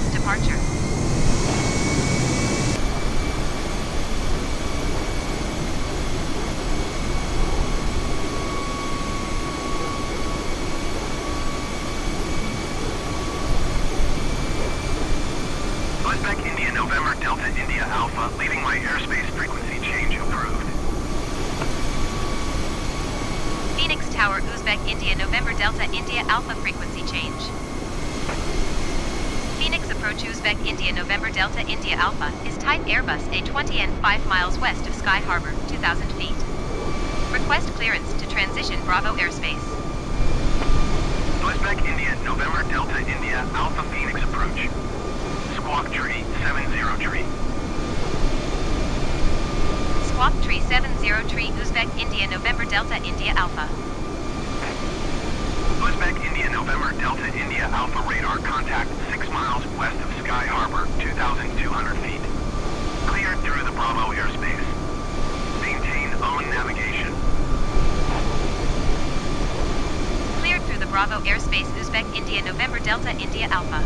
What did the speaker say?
Request departure. Uzbek India November Delta India Alpha, leaving my airspace frequency change approved. Phoenix Tower Uzbek India November Delta India Alpha frequency change. Phoenix approach Uzbek India November Delta India Alpha is type Airbus A320neo 5 miles west of Sky Harbor, 2,000 feet. Request clearance to transition Bravo airspace. Uzbek India November Delta India Alpha Phoenix approach. Squawk tree 70 tree. Squawk tree 70 tree Uzbek India November Delta India Alpha. Uzbek India November Delta India Alpha radar contact 6 miles west of Sky Harbor, 2,200 feet. Cleared through the Bravo airspace. Maintain own navigation. Cleared through the Bravo airspace Uzbek India November Delta India Alpha.